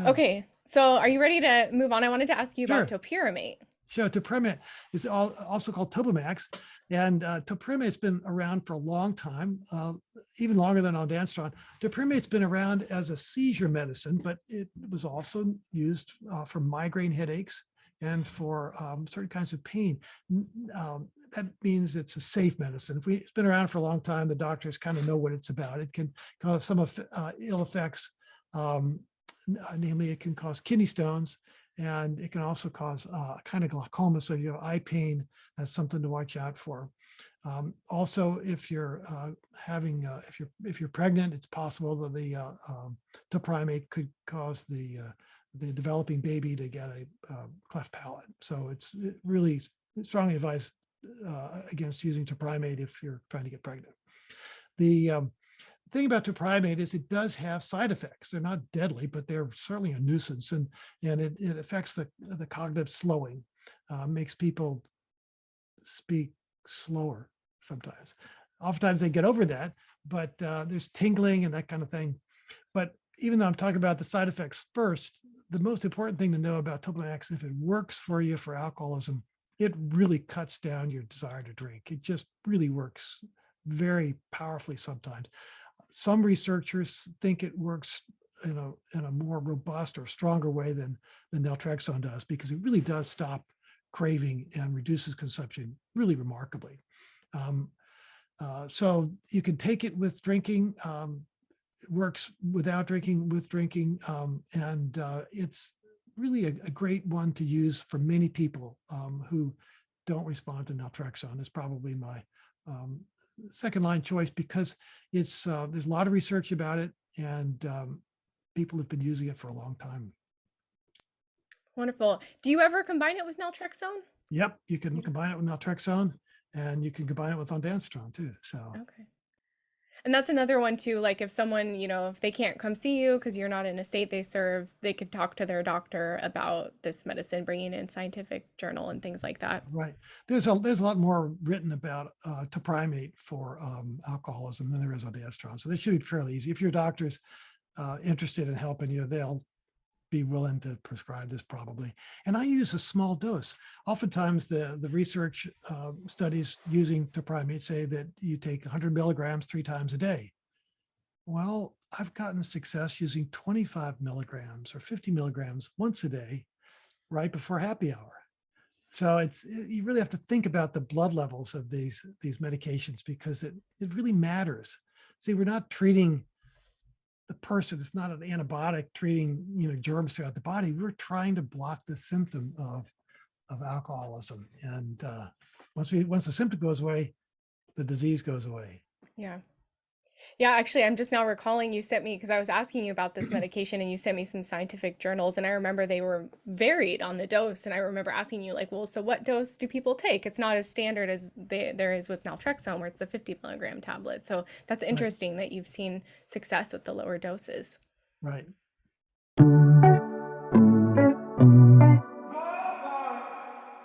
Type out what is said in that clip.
Okay, so are you ready to move on? I wanted to ask you about Sure. topiramate. So Topiramate is also called Topamax, and Topiramate's been around for a long time, even longer than ondansetron. Topiramate's been around as a seizure medicine, but it was also used for migraine headaches and for certain kinds of pain. That means it's a safe medicine. It's been around for a long time, the doctors kind of know what it's about. It can cause some ill effects. Um, Namely, it can cause kidney stones, and it can also cause kind of glaucoma. So you have eye pain, that's something to watch out for. Also, if you're if you're pregnant, it's possible that the topiramate could cause the developing baby to get a cleft palate. So it really strongly advised against using topiramate if you're trying to get pregnant. The thing about topiramate is it does have side effects. They're not deadly, but they're certainly a nuisance, and it affects the cognitive slowing, makes people speak slower sometimes. Oftentimes they get over that, but there's tingling and that kind of thing. But even though I'm talking about the side effects first, the most important thing to know about Topamax, if it works for you for alcoholism, it really cuts down your desire to drink. It just really works very powerfully sometimes. Some researchers think it works in a more robust or stronger way than naltrexone does, because it really does stop craving and reduces consumption really remarkably. So you can take it with drinking. It works without drinking, with drinking, and it's really a great one to use for many people who don't respond to naltrexone. Is probably my second line choice, because it's there's a lot of research about it, and people have been using it for a long time. Wonderful. Do you ever combine it with naltrexone? Yep, you can combine it with naltrexone, and you can combine it with ondansetron too. So Okay. And that's another one too, like if someone, if they can't come see you because you're not in a state they serve, they could talk to their doctor about this medicine, bringing in scientific journal and things like that. right, there's a lot more written about topiramate for alcoholism than there is ondansetron. So this should be fairly easy. If your doctor's interested in helping you, they'll be willing to prescribe this probably. And I use a small dose. Oftentimes the research studies using topiramate say that you take 100 milligrams 3 times a day. Well, I've gotten success using 25 milligrams or 50 milligrams once a day, right before happy hour. So you really have to think about the blood levels of these medications, because it really matters. See, we're not treating the person. It's not an antibiotic treating germs throughout the body. We're trying to block the symptom of alcoholism, and once the symptom goes away, the disease goes away. Yeah. Yeah, actually, I'm just now recalling you sent me, because I was asking you about this medication and you sent me some scientific journals, and I remember they were varied on the dose. And I remember asking you, like, well, so what dose do people take? It's not as standard as there is with naltrexone, where it's the 50 milligram tablet. So that's Right, interesting that you've seen success with the lower doses. right.